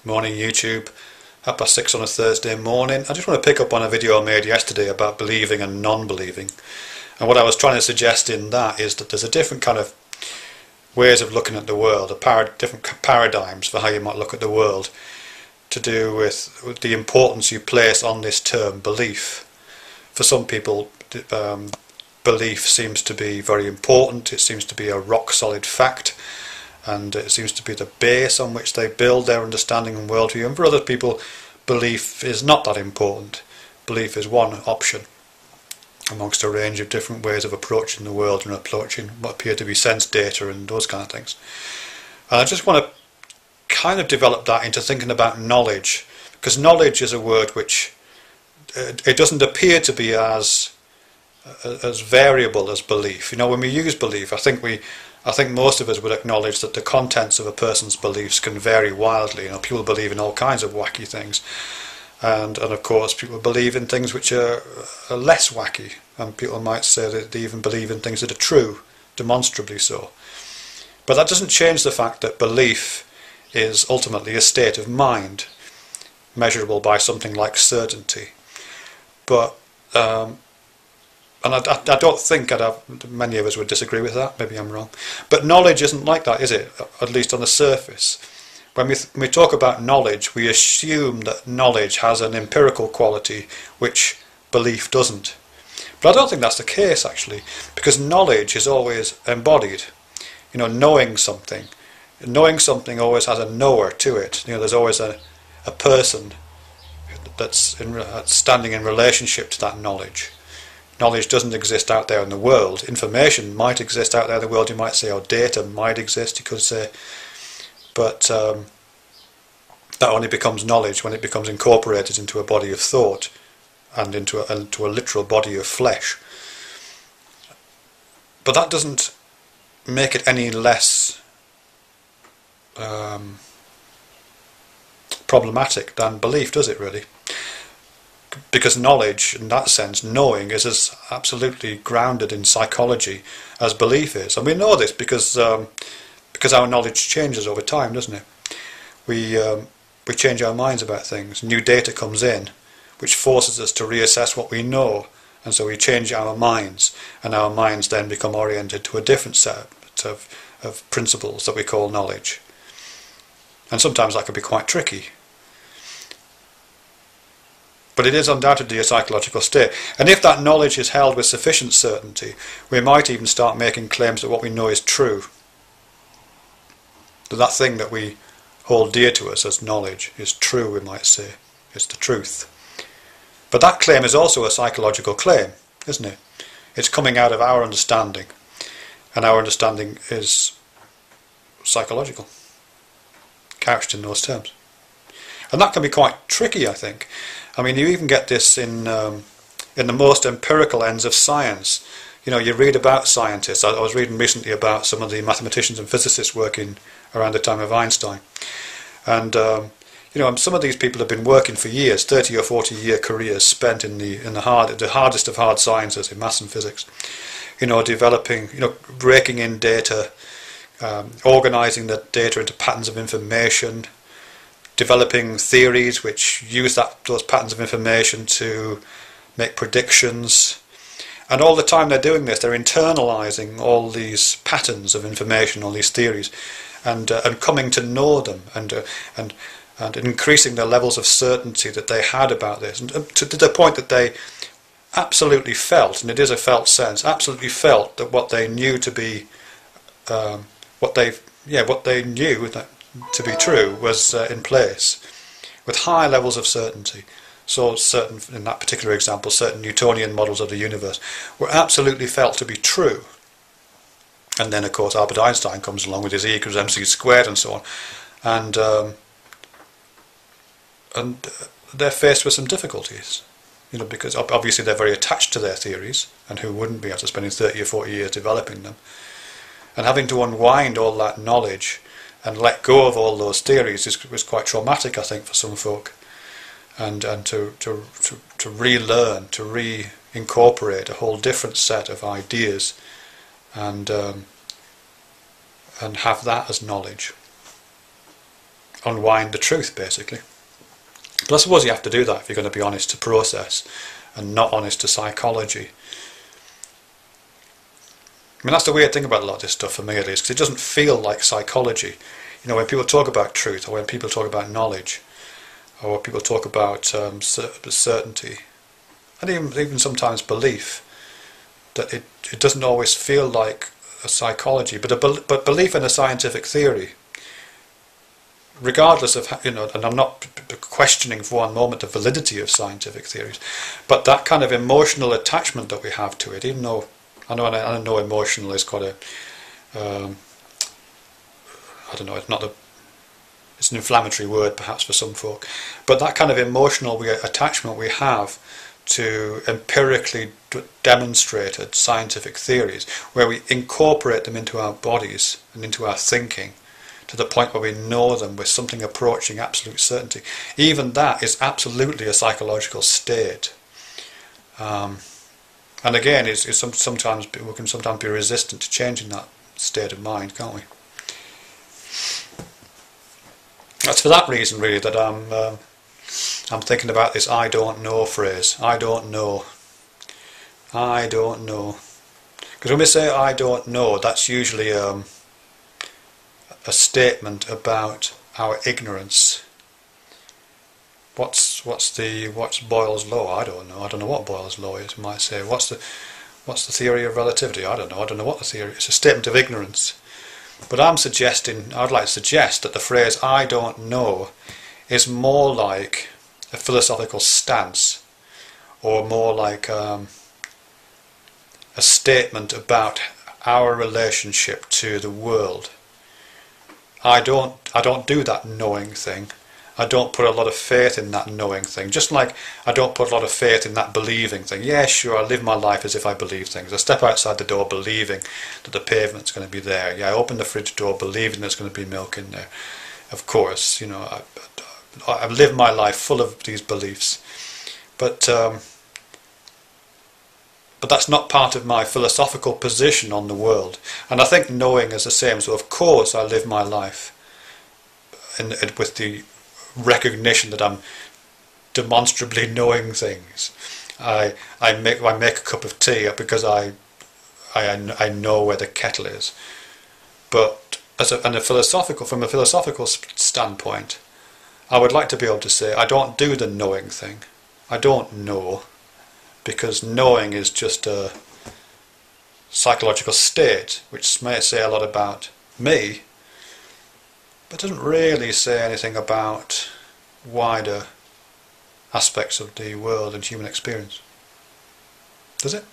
Morning YouTube, 6:30 on a Thursday morning. I just want to pick up on a video I made yesterday about believing and non-believing. And what I was trying to suggest in that is that there's a different kind of ways of looking at the world, different paradigms for how you might look at the world, to do with the importance you place on this term belief. For some people, belief seems to be very important. It seems to be a rock solid fact, and it seems to be the base on which they build their understanding and worldview. And for other people, belief is not that important. Belief is one option amongst a range of different ways of approaching the world and approaching what appear to be sense data and those kind of things. And I just want to kind of develop that into thinking about knowledge, because knowledge is a word which it doesn't appear to be as variable as belief. You know, when we use belief, I think most of us would acknowledge that the contents of a person's beliefs can vary wildly. You know, people believe in all kinds of wacky things, and of course people believe in things which are less wacky, and people might say that they even believe in things that are true, demonstrably so. But that doesn't change the fact that belief is ultimately a state of mind, measurable by something like certainty. But and I don't think many of us would disagree with that. Maybe I'm wrong. But knowledge isn't like that, is it? At least on the surface. When we talk about knowledge, we assume that knowledge has an empirical quality which belief doesn't. But I don't think that's the case, actually, because knowledge is always embodied. You know, knowing something always has a knower to it. You know, there's always a person that's standing in relationship to that knowledge. Knowledge doesn't exist out there in the world. Information might exist out there in the world, you might say, or data might exist, you could say. But that only becomes knowledge when it becomes incorporated into a body of thought and into a literal body of flesh. But that doesn't make it any less problematic than belief, does it really? Because knowledge, in that sense, knowing, is as absolutely grounded in psychology as belief is. And we know this because our knowledge changes over time, doesn't it? We change our minds about things. New data comes in, which forces us to reassess what we know, and so we change our minds, and our minds then become oriented to a different set of principles that we call knowledge. And sometimes that can be quite tricky. But it is undoubtedly a psychological state. And if that knowledge is held with sufficient certainty, we might even start making claims that what we know is true. That thing that we hold dear to us as knowledge is true, we might say. It's the truth. But that claim is also a psychological claim, isn't it? It's coming out of our understanding. And our understanding is psychological, couched in those terms. And that can be quite tricky, I think. I mean, you even get this in the most empirical ends of science. You know, you read about scientists. I was reading recently about some of the mathematicians and physicists working around the time of Einstein. And, you know, some of these people have been working for years, 30 or 40-year careers spent in the hardest of hard sciences, in maths and physics. You know, developing, you know, breaking in data, organising the data into patterns of information, developing theories which use those patterns of information to make predictions. And all the time they're doing this, they're internalising all these patterns of information, all these theories, and coming to know them, and increasing the levels of certainty that they had about this, and to the point that they absolutely felt, and it is a felt sense, absolutely felt that what they knew to be what they knew to be true was in place, with high levels of certainty. So certain, in that particular example, certain Newtonian models of the universe were absolutely felt to be true. And then, of course, Albert Einstein comes along with his E equals mc squared and so on, and they're faced with some difficulties, you know, because obviously they're very attached to their theories, and who wouldn't be after spending 30 or 40 years developing them, and having to unwind all that knowledge and let go of all those theories was quite traumatic, I think, for some folk, and to relearn, to reincorporate a whole different set of ideas, and have that as knowledge. unwind the truth, basically. But I suppose you have to do that if you're going to be honest to process and not honest to psychology. I mean, that's the weird thing about a lot of this stuff for me, at least, because it doesn't feel like psychology. You know, when people talk about truth, or when people talk about knowledge, or when people talk about certainty, and even sometimes belief, that it doesn't always feel like a psychology, but belief in a scientific theory, regardless of, you know, and I'm not questioning for one moment the validity of scientific theories, but that kind of emotional attachment that we have to it, even though I know emotional is quite a, I don't know, it's an inflammatory word perhaps for some folk, but that kind of emotional attachment we have to empirically demonstrated scientific theories, where we incorporate them into our bodies and into our thinking to the point where we know them with something approaching absolute certainty. Even that is absolutely a psychological state. And again, sometimes we can sometimes be resistant to changing that state of mind, can't we? That's for that reason, really, that I'm thinking about this "I don't know" phrase. I don't know. I don't know. Because when we say "I don't know," that's usually a statement about our ignorance. What's Boyle's law? I don't know. I don't know what Boyle's law is. We might say, what's the theory of relativity? I don't know. I don't know what the theory is. It's a statement of ignorance. But I'd like to suggest that the phrase "I don't know" is more like a philosophical stance, or more like a statement about our relationship to the world. I don't do that knowing thing. I don't put a lot of faith in that knowing thing. Just like I don't put a lot of faith in that believing thing. Yeah, sure, I live my life as if I believe things. I step outside the door believing that the pavement's going to be there. Yeah, I open the fridge door believing there's going to be milk in there. Of course, you know, I live my life full of these beliefs. But that's not part of my philosophical position on the world. And I think knowing is the same. So of course I live my life with the recognition that I'm demonstrably knowing things. I make a cup of tea because I know where the kettle is. But from a philosophical standpoint, I would like to be able to say I don't do the knowing thing. I don't know, because knowing is just a psychological state which may say a lot about me, but doesn't really say anything about wider aspects of the world and human experience. Does it?